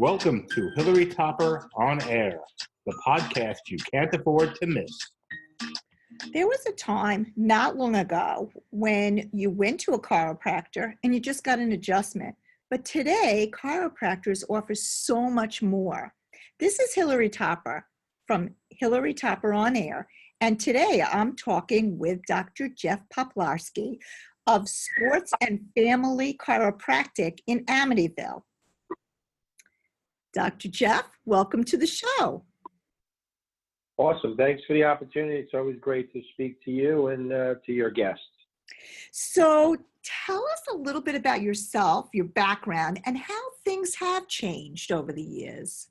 Welcome to Hilary Topper On Air, the podcast you can't afford to miss. There was a time not long ago when you went to a chiropractor and you just got an adjustment. But today, chiropractors offer so much more. This is Hilary Topper from Hilary Topper On Air. And today I'm talking with Dr. Jeff Poplarski of Sports and Family Chiropractic in Amityville. Dr. Jeff, welcome to the show. Awesome. Thanks for the opportunity. It's always great to speak to you and to your guests. So tell us a little bit about yourself, your background, and how things have changed over the years.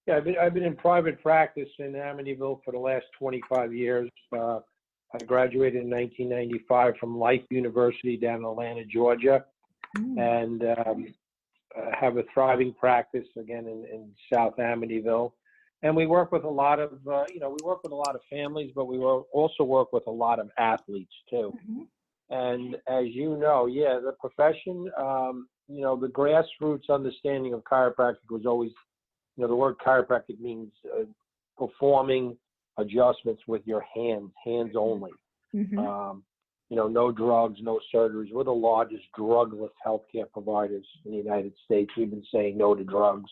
Yeah, I've been in private practice in Amityville for the last 25 years. I graduated in 1995 from Life University down in Atlanta, Georgia, and have a thriving practice again in South Amityville. And we work with a lot of, we work with a lot of families, but we also work with a lot of athletes too. Mm-hmm. And as you know, the profession, the grassroots understanding of chiropractic was always, the word chiropractic means performing adjustments with your hands only. Mm-hmm. No drugs, no surgeries. We're the largest drugless healthcare providers in the United States. We've been saying no to drugs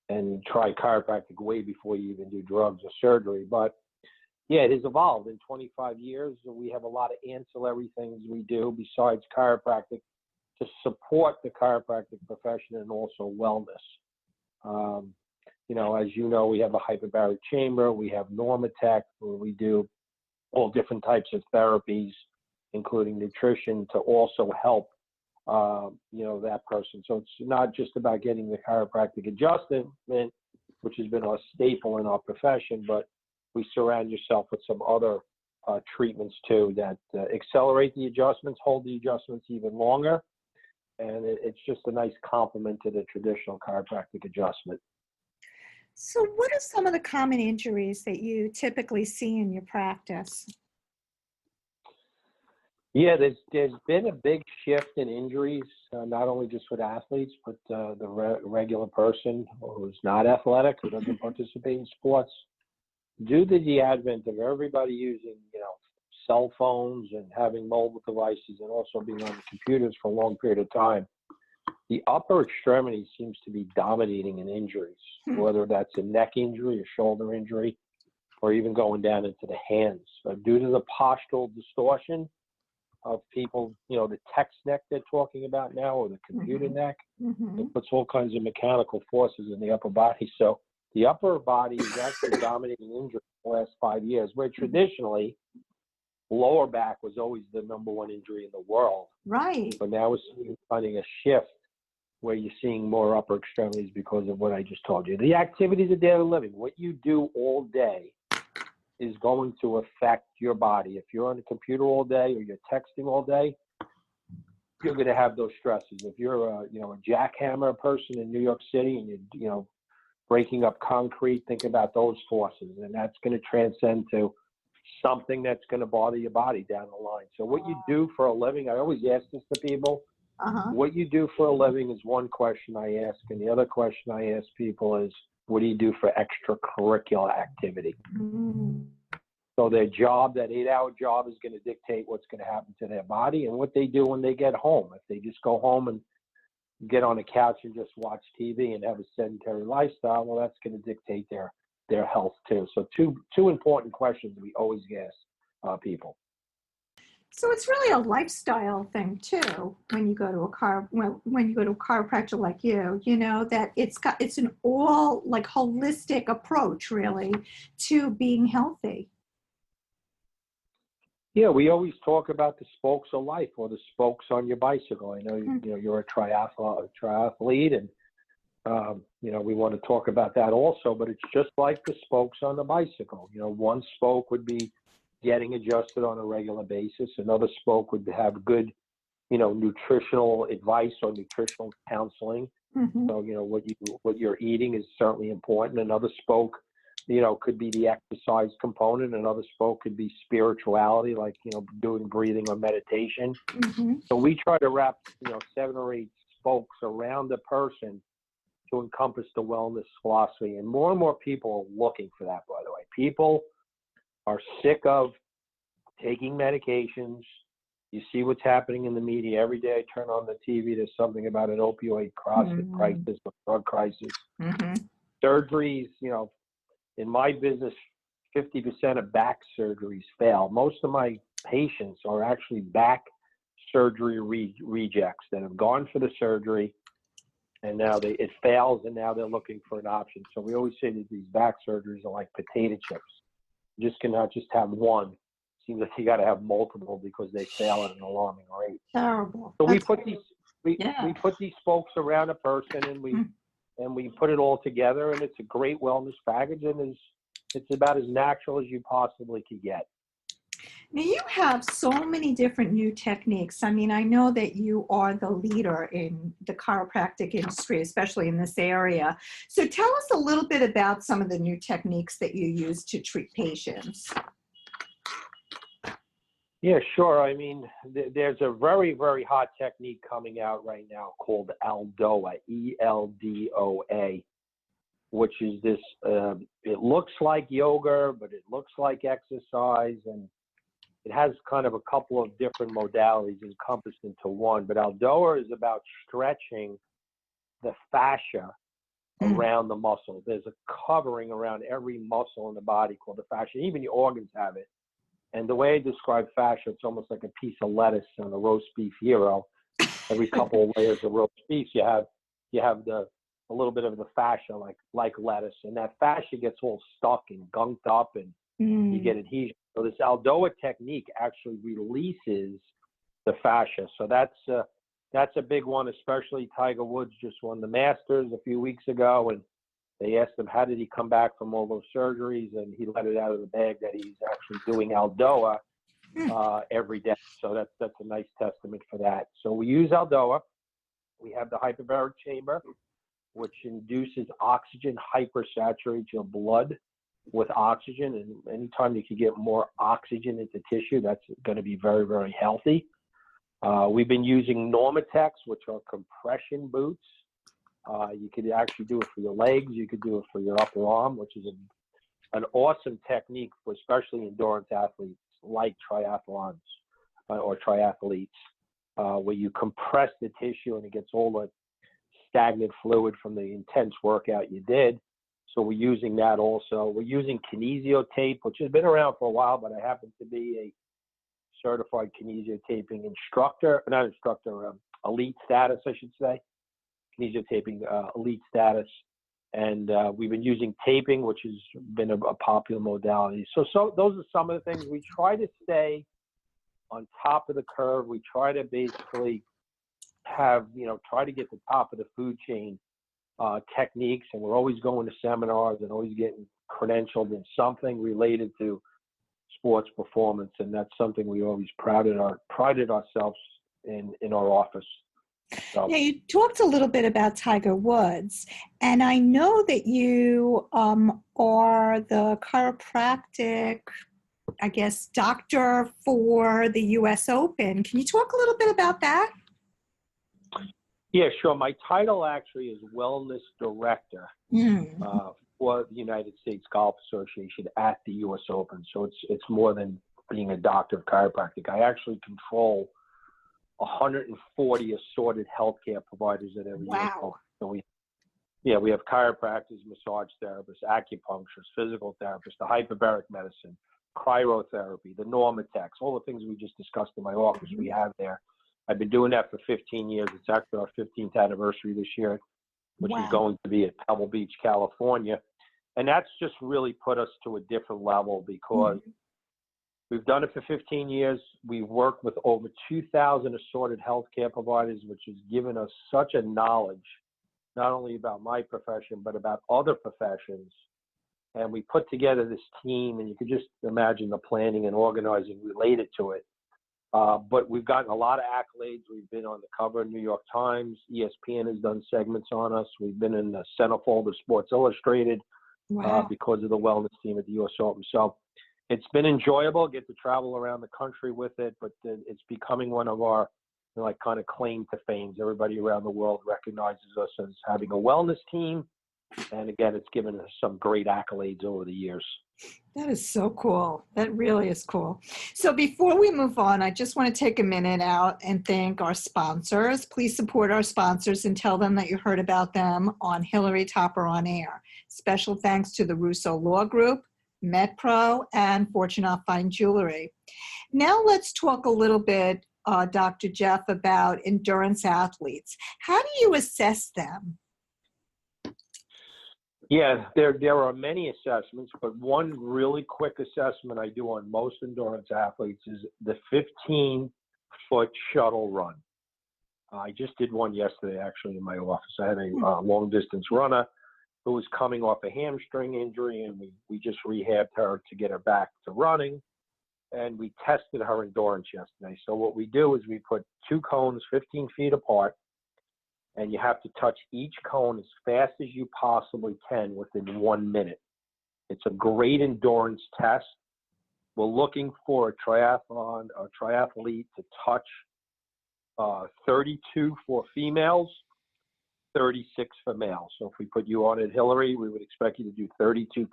and try chiropractic way before you even do drugs or surgery. But it has evolved in 25 years. We have a lot of ancillary things we do besides chiropractic to support the chiropractic profession and also wellness. As you know, we have a hyperbaric chamber. We have Normatech, where we do all different types of therapies, including nutrition, to also help that person. So it's not just about getting the chiropractic adjustment, which has been a staple in our profession, but we surround yourself with some other treatments too that accelerate the adjustments, hold the adjustments even longer, and it's just a nice complement to the traditional chiropractic adjustment. So what are some of the common injuries that you typically see in your practice? Yeah, there's been a big shift in injuries, not only just with athletes, but the regular person who's not athletic, who doesn't participate in sports. Due to the advent of everybody using, cell phones and having mobile devices and also being on the computers for a long period of time, the upper extremity seems to be dominating in injuries, whether that's a neck injury, a shoulder injury, or even going down into the hands. Due to the postural distortion of people, the text neck they're talking about now, or the computer neck, it puts all kinds of mechanical forces in the upper body. So the upper body is actually dominating injury in the last 5 years, where traditionally lower back was always the number one injury in the world. Right. But now we're finding a shift where you're seeing more upper extremities because of what I just told you. The activities of daily living, what you do all day, is going to affect your body. If you're on the computer all day or you're texting all day, you're going to have those stresses. If you're a jackhammer person in New York City and you're breaking up concrete, think about those forces, and that's going to transcend to something that's going to bother your body down the line. So what you do for a living, I always ask this to people. What you do for a living is one question I ask, and the other question I ask people is, what do you do for extracurricular activity? So their job, that 8-hour job, is going to dictate what's going to happen to their body and what they do when they get home. If they just go home and get on a couch and just watch TV and have a sedentary lifestyle, well, that's going to dictate their health too. So two important questions we always ask people. So it's really a lifestyle thing too. When you go to when you go to a chiropractor like you, that it's an all holistic approach really to being healthy. Yeah, we always talk about the spokes of life, or the spokes on your bicycle. I know you're a triathlete, and we want to talk about that also. But it's just like the spokes on the bicycle. One spoke would be getting adjusted on a regular basis. Another spoke would have good, nutritional advice or nutritional counseling. So, what you're eating is certainly important. Another spoke, could be the exercise component. Another spoke could be spirituality, like, doing breathing or meditation. So we try to wrap, 7 or 8 spokes around the person to encompass the wellness philosophy. And more people are looking for that, by the way. People are sick of taking medications. You see what's happening in the media. Every day I turn on the TV, there's something about an opioid crisis, a drug crisis. Surgeries, in my business, 50% of back surgeries fail. Most of my patients are actually back surgery rejects that have gone for the surgery, and now it fails, and now they're looking for an option. So we always say that these back surgeries are like potato chips. You just cannot just have one. Seems like you got to have multiple because they fail at an alarming rate. Terrible. So we put these folks around a person, and we put it all together, and it's a great wellness package, and it's about as natural as you possibly could get. Now, you have so many different new techniques. I mean, I know that you are the leader in the chiropractic industry, especially in this area. So tell us a little bit about some of the new techniques that you use to treat patients. Yeah, sure. I mean, there's a very, very hot technique coming out right now called Aldoa, ELDOA, which is this, it looks like yoga, but it looks like exercise, and it has kind of a couple of different modalities encompassed into one. But Aldoa is about stretching the fascia around the muscle. There's a covering around every muscle in the body called the fascia. Even your organs have it. And the way I describe fascia, it's almost like a piece of lettuce on a roast beef hero. Every couple of layers of roast beef, you have a little bit of the fascia like lettuce, and that fascia gets all stuck and gunked up, and you get adhesion. So this Aldoa technique actually releases the fascia. So that's a big one, especially Tiger Woods just won the Masters a few weeks ago, and they asked him how did he come back from all those surgeries, and he let it out of the bag that he's actually doing Aldoa every day. So that's a nice testament for that. So we use Aldoa. We have the hyperbaric chamber, which induces oxygen, hypersaturates your blood with oxygen, and anytime you can get more oxygen into tissue, that's going to be very, very healthy. We've been using Normatex, which are compression boots. You could actually do it for your legs. You could do it for your upper arm, which is an awesome technique for especially endurance athletes like triathlons or triathletes, where you compress the tissue and it gets all the stagnant fluid from the intense workout you did. So we're using that also. We're using kinesio tape, which has been around for a while, but I happen to be a certified kinesio taping elite status, I should say. Kinesio taping elite status. And we've been using taping, which has been a popular modality. So those are some of the things. We try to stay on top of the curve. We try to basically try to get the top of the food chain techniques, and we're always going to seminars and always getting credentialed in something related to sports performance, and that's something we always prided ourselves in our office. So. Now, you talked a little bit about Tiger Woods, and I know that you are the chiropractic, I guess, doctor for the U.S. Open. Can you talk a little bit about that? Yeah, sure. My title actually is Wellness Director for the United States Golf Association at the U.S. Open. So it's more than being a doctor of chiropractic. I actually control 140 assorted healthcare providers at every U.S. Open. So we have chiropractors, massage therapists, acupuncturists, physical therapists, the hyperbaric medicine, cryotherapy, the Normatex, all the things we just discussed in my office we have there. I've been doing that for 15 years. It's actually our 15th anniversary this year, which is going to be at Pebble Beach, California. And that's just really put us to a different level because we've done it for 15 years. We've worked with over 2,000 assorted healthcare providers, which has given us such a knowledge, not only about my profession, but about other professions. And we put together this team, and you could just imagine the planning and organizing related to it. But we've gotten a lot of accolades. We've been on the cover of New York Times. ESPN has done segments on us. We've been in the centerfold of Sports Illustrated because of the wellness team at the U.S. Open. So it's been enjoyable. Get to travel around the country with it, but it's becoming one of our like kind of claim to fame. Everybody around the world recognizes us as having a wellness team. And again, it's given us some great accolades over the years. That is so cool. That really is cool. So before we move on, I just want to take a minute out and thank our sponsors. Please support our sponsors and tell them that you heard about them on Hilary Topper On Air. Special thanks to the Russo Law Group, MetPro, and Fortunoff Fine Jewelry. Now let's talk a little bit, Dr. Jeff, about endurance athletes. How do you assess them? Yeah, there are many assessments, but one really quick assessment I do on most endurance athletes is the 15-foot shuttle run. I just did one yesterday, actually, in my office. I had a long-distance runner who was coming off a hamstring injury, and we just rehabbed her to get her back to running, and we tested her endurance yesterday. So what we do is we put 2 cones 15 feet apart, and you have to touch each cone as fast as you possibly can within 1 minute. It's a great endurance test. We're looking for a triathlete to touch 32 for females, 36 for males. So if we put you on it, Hilary, we would expect you to do 32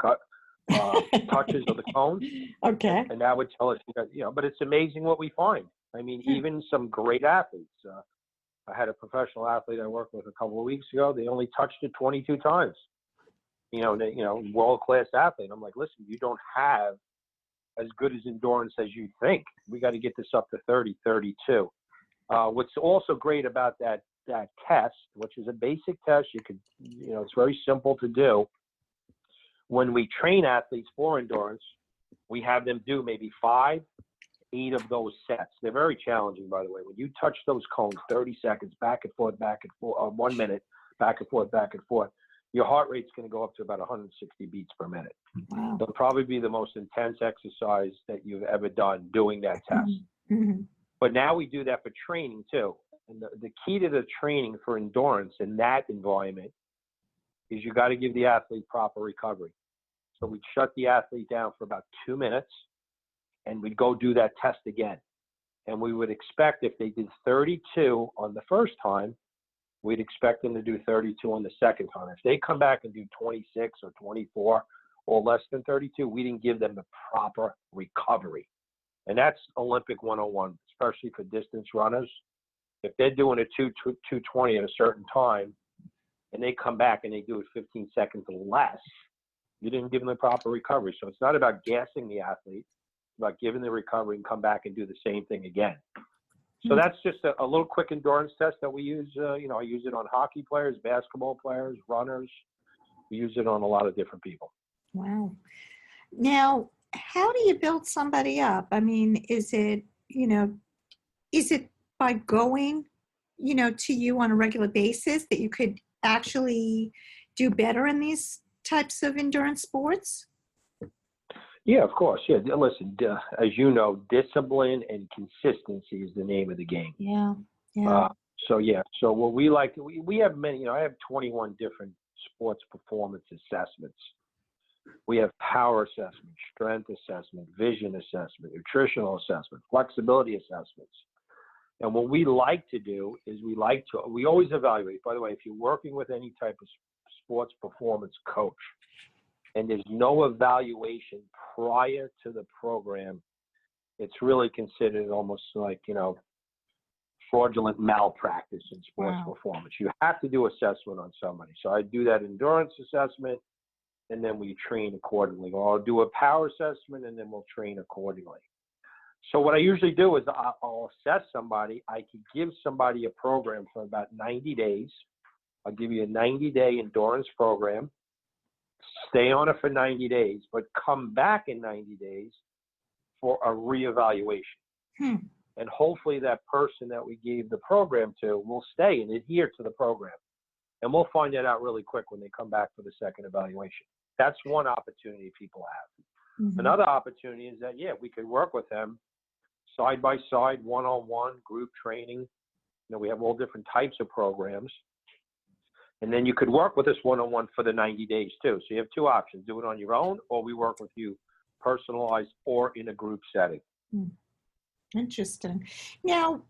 touches of the cone. Okay. And that would tell us, but it's amazing what we find. I mean, even some great athletes. I had a professional athlete I worked with a couple of weeks ago. They only touched it 22 times. World-class athlete. I'm like, listen, you don't have as good as endurance as you think. We got to get this up to 30, 32. What's also great about that test, which is a basic test, it's very simple to do. When we train athletes for endurance, we have them do maybe 5, 8 of those sets. They're very challenging, by the way. When you touch those cones 30 seconds, back and forth, 1 minute, back and forth, your heart rate's going to go up to about 160 beats per minute. Wow. It'll probably be the most intense exercise that you've ever done doing that test. Mm-hmm. But now we do that for training too. And the key to the training for endurance in that environment is you got to give the athlete proper recovery. So we'd shut the athlete down for about 2 minutes, and we'd go do that test again. And we would expect if they did 32 on the first time, we'd expect them to do 32 on the second time. If they come back and do 26 or 24 or less than 32, we didn't give them the proper recovery. And that's Olympic 101, especially for distance runners. If they're doing a 220 at a certain time, and they come back and they do it 15 seconds or less, you didn't give them the proper recovery. So it's not about gassing the athlete. It's about giving the recovery and come back and do the same thing again. So that's just a little quick endurance test that we use. I use it on hockey players, basketball players, runners. We use it on a lot of different people. Wow. Now, how do you build somebody up? I mean, is it by going, to you on a regular basis that you could actually do better in these types of endurance sports? Yeah, of course. Yeah, listen, as you know, discipline and consistency is the name of the game. Yeah. So what we like, we have many, I have 21 different sports performance assessments. We have power assessment, strength assessment, vision assessment, nutritional assessment, flexibility assessments. And what we like to do is we always evaluate. By the way, if you're working with any type of sports performance coach and there's no evaluation prior to the program, it's really considered almost like, fraudulent malpractice in sports performance. You have to do assessment on somebody. So I do that endurance assessment, and then we train accordingly. Or I'll do a power assessment, and then we'll train accordingly. So what I usually do is I'll assess somebody. I can give somebody a program for about 90 days. I'll give you a 90-day endurance program. Stay on it for 90 days, but come back in 90 days for a reevaluation. And hopefully that person that we gave the program to will stay and adhere to the program. And we'll find that out really quick when they come back for the second evaluation. That's one opportunity people have. Mm-hmm. Another opportunity is that, we could work with them side by side, one-on-one, group training. We have all different types of programs. And then you could work with us one-on-one for the 90 days too. So you have 2 options: do it on your own, or we work with you personalized or in a group setting. Interesting. Now,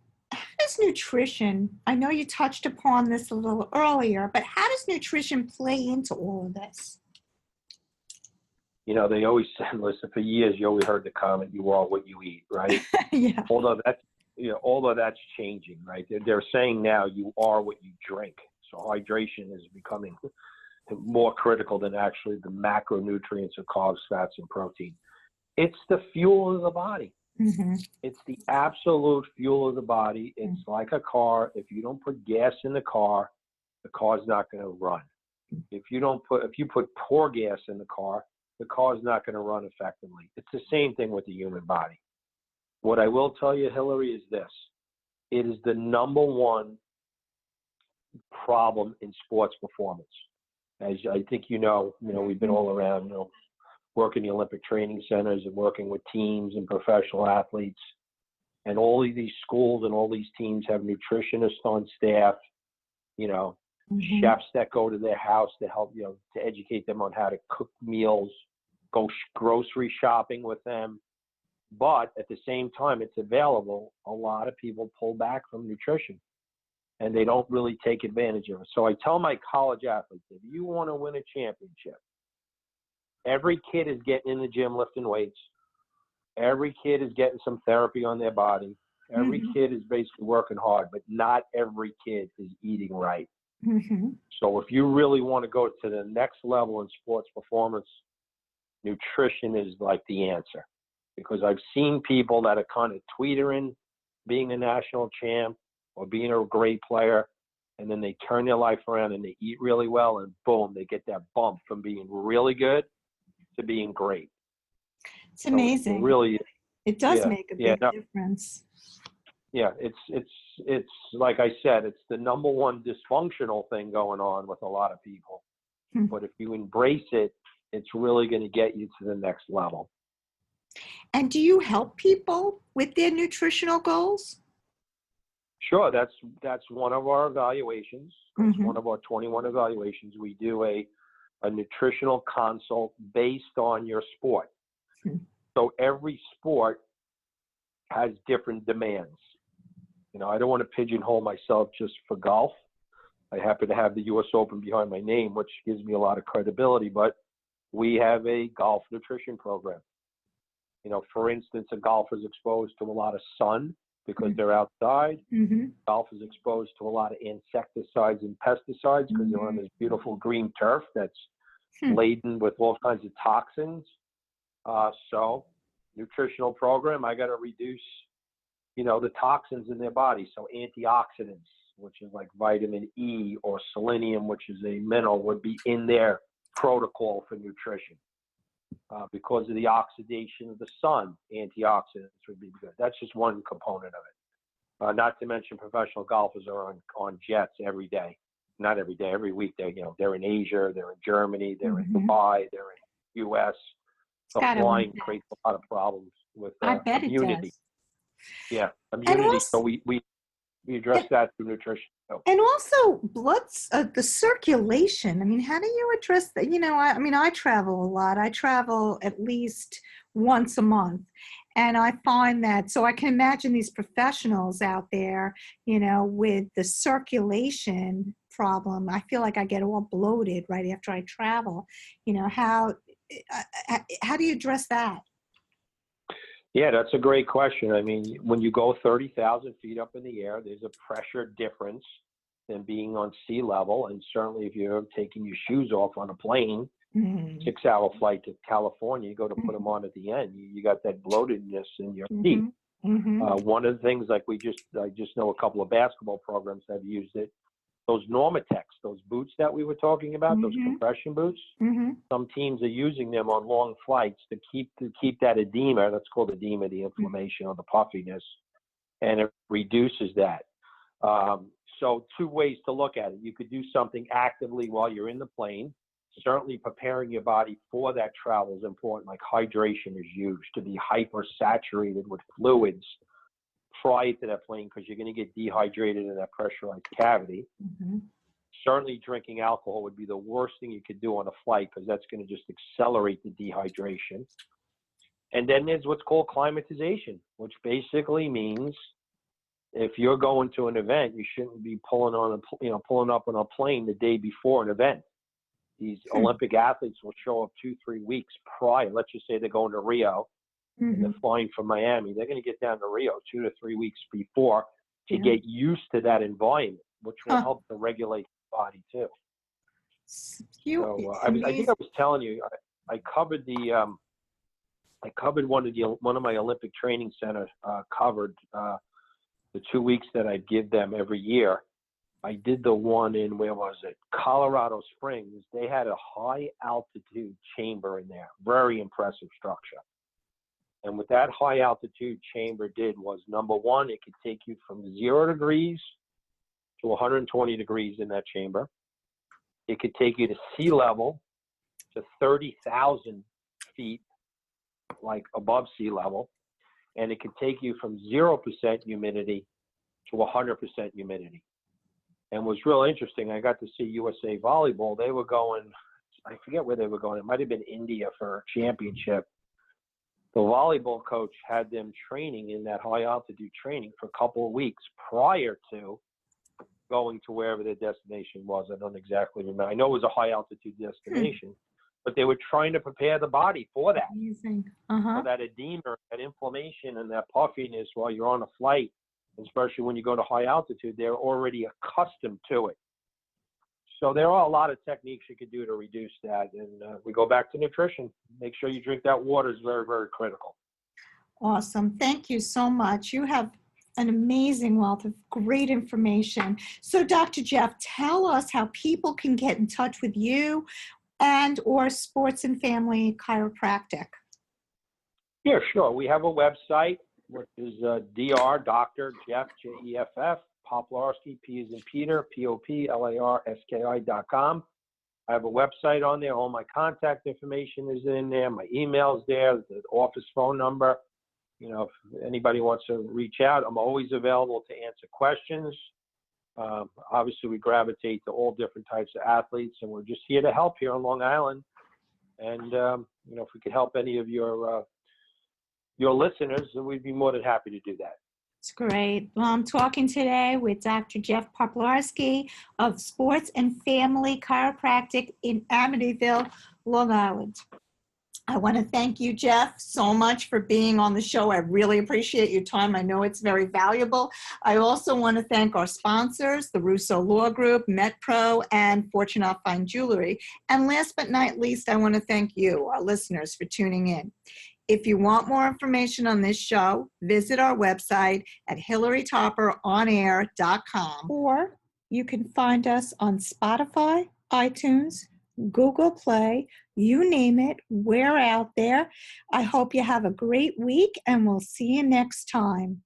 does nutrition, I know you touched upon this a little earlier, but how does nutrition play into all of this? You know, they always said, listen, for years, you always heard the comment, you are what you eat, right? Yeah. Although that's changing, right? They're saying now you are what you drink. So hydration is becoming more critical than actually the macronutrients of carbs, fats, and protein. It's the fuel of the body. Mm-hmm. It's the absolute fuel of the body. It's like a car. If you don't put gas in the car's not going to run. If you put poor gas in the car's not going to run effectively. It's the same thing with the human body. What I will tell you, Hilary, is this. It is the number one problem in sports performance. As I think you know, we've been all around, working the Olympic training centers and working with teams and professional athletes. And all of these schools and all these teams have nutritionists on staff, chefs that go to their house to help, to educate them on how to cook meals, go grocery shopping with them. But at the same time, it's available. A lot of people pull back from nutrition and they don't really take advantage of it. So I tell my college athletes, if you want to win a championship, every kid is getting in the gym lifting weights. Every kid is getting some therapy on their body. Every kid is basically working hard, but not every kid is eating right. Mm-hmm. So if you really want to go to the next level in sports performance, nutrition is like the answer. Because I've seen people that are kind of tweetering being a national champ or being a great player, and then they turn their life around and they eat really well, and boom, they get that bump from being really good to being great. It's amazing. So it really, it does make a big difference. Yeah, it's like I said, it's the number one dysfunctional thing going on with a lot of people. But if you embrace it, it's really going to get you to the next level. And do you help people with their nutritional goals? Sure, that's one of our evaluations. It's one of our 21 evaluations. We do a nutritional consult based on your sport. So every sport has different demands. I don't want to pigeonhole myself just for golf. I happen to have the U.S. Open behind my name, which gives me a lot of credibility, but we have a golf nutrition program. For instance, a golfer is exposed to a lot of sun because they're outside. Golf is exposed to a lot of insecticides and pesticides because they're on this beautiful green turf that's laden with all kinds of toxins. So nutritional program, I got to reduce, the toxins in their body. So antioxidants, which is like vitamin E or selenium, which is a mineral, would be in their protocol for nutrition. Because of the oxidation of the sun, antioxidants would be good. That's just one component of it. Not to mention professional golfers are on jets every day. Not every day, every week. They're in Asia, they're in Germany, they're in Dubai, they're in U.S. So flying creates a lot of problems with immunity. Yeah, immunity. Also, so we address that through nutrition. And also the circulation. I mean, how do you address that? I travel a lot. I travel at least once a month. And I find that, so I can imagine these professionals out there, with the circulation problem. I feel like I get all bloated right after I travel. How do you address that? Yeah, that's a great question. I mean, when you go 30,000 feet up in the air, there's a pressure difference than being on sea level. And certainly if you're taking your shoes off on a plane, 6-hour flight to California, you go to put them on at the end, you got that bloatedness in your feet. One of the things, like I just know a couple of basketball programs have used it. Those Normatex, those boots that we were talking about, those compression boots, some teams are using them on long flights to keep that edema. That's called edema, the inflammation or the puffiness, and it reduces that. So two ways to look at it. You could do something actively while you're in the plane. Certainly preparing your body for that travel is important, like hydration is huge, to be hypersaturated with fluids prior to that plane because you're going to get dehydrated in that pressurized cavity. Certainly drinking alcohol would be the worst thing you could do on a flight because that's going to just accelerate the dehydration. And then there's what's called climatization, which basically means if you're going to an event, you shouldn't be pulling up on a plane the day before an event. These Olympic athletes will show up 2-3 weeks prior. Let's just say they're going to Rio and they're flying from Miami. They're going to get down to Rio 2 to 3 weeks before to get used to that environment, which will help to regulate the body too. So I think I was telling you, I covered one of my Olympic training centers covered the 2 weeks that I give them every year. I did the one in, where was it? Colorado Springs. They had a high altitude chamber in there. Very impressive structure. And what that high altitude chamber did was, number one, it could take you from 0 degrees to 120 degrees in that chamber. It could take you to sea level to 30,000 feet, like above sea level. And it could take you from 0% humidity to 100% humidity. And what's real interesting, I got to see USA Volleyball. They were going, I forget where they were going. It might have been India for a championship. The volleyball coach had them training in that high altitude training for a couple of weeks prior to going to wherever their destination was. I don't exactly remember. I know it was a high altitude destination, but they were trying to prepare the body for that. Amazing. For that edema, that inflammation, and that puffiness while you're on a flight, especially when you go to high altitude, they're already accustomed to it. So there are a lot of techniques you could do to reduce that. And we go back to nutrition. Make sure you drink that water is very, very critical. Awesome. Thank you so much. You have an amazing wealth of great information. So Dr. Jeff, tell us how people can get in touch with you and or Sports and Family Chiropractic. Yeah, sure. We have a website, which is Dr. Jeff, Jeff, Poplarski, P as in Peter, POPLARSKI.com. I have a website on there. All my contact information is in there. My email's there, the office phone number. You know, if anybody wants to reach out, I'm always available to answer questions. Obviously, we gravitate to all different types of athletes, and we're just here to help here on Long Island. And, you know, if we could help any of your listeners, then we'd be more than happy to do that. It's great. Well, I'm talking today with Dr. Jeff Poplarski of Sports and Family Chiropractic in Amityville, Long Island. I want to thank you, Jeff, so much for being on the show. I really appreciate your time. I know it's very valuable. I also want to thank our sponsors, the Russo Law Group, MetPro, and Fortunoff Fine Jewelry. And last but not least, I want to thank you, our listeners, for tuning in. If you want more information on this show, visit our website at hilarytopperonair.com, or you can find us on Spotify, iTunes, Google Play, you name it, we're out there. I hope you have a great week, and we'll see you next time.